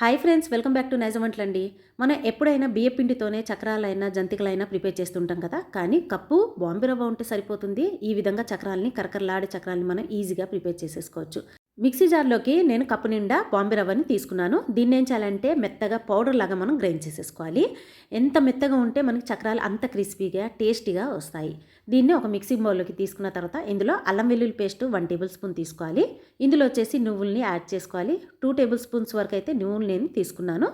Hi friends, welcome back to Nizam వంటలండి. మనం ఎప్పుడైనా బియ్య పిండితోనే చక్రాలైనా జంతికలైనా ప్రిపేర్ చేస్తుంటాం కదా. కానీ కప్పు బాంబే రవ్వ ఉంటే సరిపోతుంది. ఈ విధంగా చక్రాలని కరకరలాడే చక్రాలని మనం ఈజీగా ప్రిపేర్ చేసేసుకోవచ్చు. మిక్సీ జార్లోకి నేను కప్పు నిండా బాంబే రవ్వని తీసుకున్నాను. దీన్ని ఏం చేయాలంటే మెత్తగా పౌడర్ లాగా మనం గ్రైండ్ చేసేసుకోవాలి. ఎంత మెత్తగా ఉంటే మనకి చక్రాలు అంత క్రిస్పీగా టేస్టీగా వస్తాయి. దీన్ని ఒక మిక్సీ బౌల్లోకి తీసుకున్న తర్వాత ఇందులో అల్లం వెల్లుల్లి పేస్ట్ 1 టేబుల్ స్పూన్ తీసుకోవాలి. ఇందులో వచ్చేసి నువ్వుల్ని యాడ్ చేసుకోవాలి. 2 టేబుల్ స్పూన్స్ వరకు అయితే నువ్వులు నేను తీసుకున్నాను.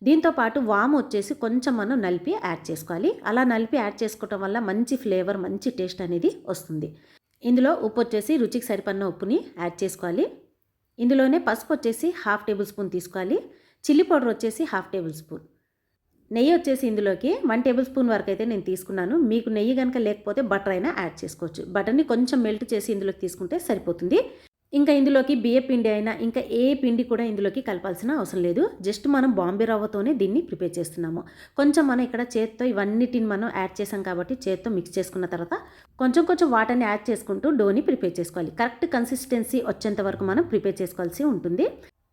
దీంతో పాటు వాము వచ్చేసి కొంచెం మనం నలిపి యాడ్ చేసుకోవాలి. అలా నలిపి యాడ్ చేసుకోవటం వల్ల మంచి ఫ్లేవర్, మంచి టేస్ట్ అనేది వస్తుంది. ఇందులో ఉప్పు వచ్చేసి రుచికి సరిపడిన ఉప్పుని యాడ్ చేసుకోవాలి. ఇందులోనే పసుపు వచ్చేసి 1/2 టేబుల్ స్పూన్ తీసుకోవాలి. చిల్లీ పౌడర్ వచ్చేసి 1/2 టేబుల్ స్పూన్. నెయ్యి వచ్చేసి ఇందులోకి 1 టేబుల్ స్పూన్ వరకు అయితే నేను తీసుకున్నాను. మీకు నెయ్యి కనుక లేకపోతే బటర్ అయినా యాడ్ చేసుకోవచ్చు. బటర్ని కొంచెం మెల్ట్ చేసి ఇందులోకి తీసుకుంటే సరిపోతుంది. ఇంకా ఇందులోకి బియ్య పిండి అయినా ఇంకా ఏ పిండి కూడా ఇందులోకి కలపాల్సిన అవసరం లేదు. జస్ట్ మనం బాంబే రవ్వతోనే దీన్ని ప్రిపేర్ చేస్తున్నాము. కొంచెం మనం ఇక్కడ చేత్తో ఇవన్నిటిని మనం యాడ్ చేసాం కాబట్టి చేత్తో మిక్స్ చేసుకున్న తర్వాత కొంచెం వాటర్ని యాడ్ చేసుకుంటూ డోని ప్రిపేర్ చేసుకోవాలి. కరెక్ట్ కన్సిస్టెన్సీ వచ్చేంత వరకు మనం ప్రిపేర్ చేసుకోవాల్సి ఉంటుంది.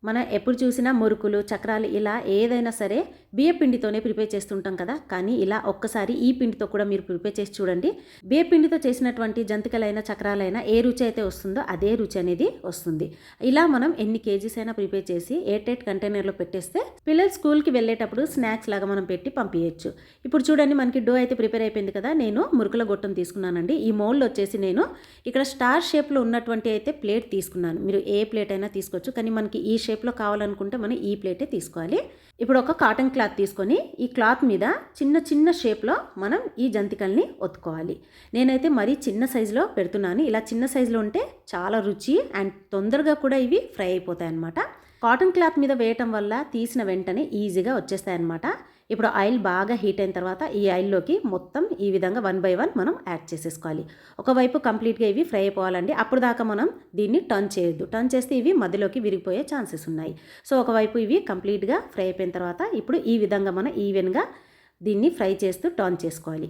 మనం ఎప్పుడు చూసినా మురుకులు, చక్రాలు ఇలా ఏదైనా సరే బియ్య పిండితోనే ప్రిపేర్ చేస్తుంటాం కదా. కానీ ఇలా ఒక్కసారి ఈ పిండితో కూడా మీరు ప్రిపేర్ చేసి చూడండి. బియ్య పిండితో చేసినటువంటి జంతికలైనా చక్రాలైనా ఏ రుచి అయితే వస్తుందో అదే రుచి అనేది వస్తుంది. ఇలా మనం ఎన్ని కేజీస్ అయినా ప్రిపేర్ చేసి ఎయిర్ కంటైనర్లో పెట్టేస్తే పిల్లలు స్కూల్కి వెళ్ళేటప్పుడు స్నాక్స్ లాగా మనం పెట్టి పంపించచ్చు. ఇప్పుడు చూడండి, మనకి డో అయితే ప్రిపేర్ అయిపోయింది కదా. నేను మురుకుల గొట్టం తీసుకున్నానండి. ఈ మోల్డ్ వచ్చేసి నేను ఇక్కడ స్టార్ షేప్లో ఉన్నటువంటి అయితే ప్లేట్ తీసుకున్నాను. మీరు ఏ ప్లేట్ అయినా తీసుకోవచ్చు, కానీ మనకి ఈ షేప్లో కావాలనుకుంటే మనం ఈ ప్లేటే తీసుకోవాలి. ఇప్పుడు ఒక కాటన్ క్లాత్ తీసుకొని ఈ క్లాత్ మీద చిన్న షేప్లో మనం ఈ జంతికల్ని ఒత్తుకోవాలి. నేనైతే మరీ చిన్న సైజులో పెడుతున్నాను. ఇలా చిన్న సైజులో ఉంటే చాలా రుచి అండ్ తొందరగా కూడా ఇవి ఫ్రై అయిపోతాయి అన్నమాట. కాటన్ క్లాత్ మీద వేయటం వల్ల తీసిన వెంటనే ఈజీగా వచ్చేస్తాయి అన్నమాట. ఇప్పుడు ఆయిల్ బాగా హీట్ అయిన తర్వాత ఈ ఆయిల్లోకి మొత్తం ఈ విధంగా 1 బై 1 మనం యాడ్ చేసేసుకోవాలి. ఒకవైపు కంప్లీట్గా ఇవి ఫ్రై అయిపోవాలండి. అప్పుడు దాకా మనం దీన్ని టర్న్ చేయొద్దు. టర్న్ చేస్తే ఇవి మధ్యలోకి విరిగిపోయే ఛాన్సెస్ ఉన్నాయి. సో ఒకవైపు ఇవి కంప్లీట్గా ఫ్రై అయిపోయిన తర్వాత ఇప్పుడు ఈ విధంగా మనం ఈవెన్గా దీన్ని ఫ్రై చేస్తూ టర్న్ చేసుకోవాలి.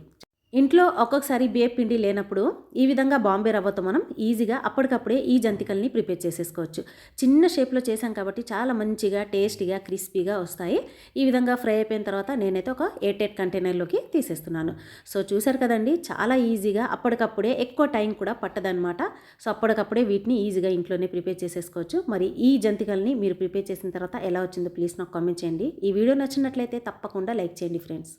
ఇంట్లో ఒక్కొక్కసారి బియ్య పిండి లేనప్పుడు ఈ విధంగా బాంబే రవ్వతో మనం ఈజీగా అప్పటికప్పుడే ఈ జంతికల్ని ప్రిపేర్ చేసేసుకోవచ్చు. చిన్న షేప్లో చేసాం కాబట్టి చాలా మంచిగా టేస్టీగా క్రిస్పీగా వస్తాయి. ఈ విధంగా ఫ్రై అయిపోయిన తర్వాత నేనైతే ఒక ఎయిర్ కంటైనర్లోకి తీసేస్తున్నాను. సో చూసారు కదండి, చాలా ఈజీగా అప్పటికప్పుడే, ఎక్కువ టైం కూడా పట్టదనమాట. సో అప్పటికప్పుడే వీటిని ఈజీగా ఇంట్లోనే ప్రిపేర్ చేసేసుకోవచ్చు. మరి ఈ జంతికల్ని మీరు ప్రిపేర్ చేసిన తర్వాత ఎలా వచ్చిందో ప్లీజ్ నాకు కామెంట్ చేయండి. ఈ వీడియో నచ్చినట్లయితే తప్పకుండా లైక్ చేయండి ఫ్రెండ్స్.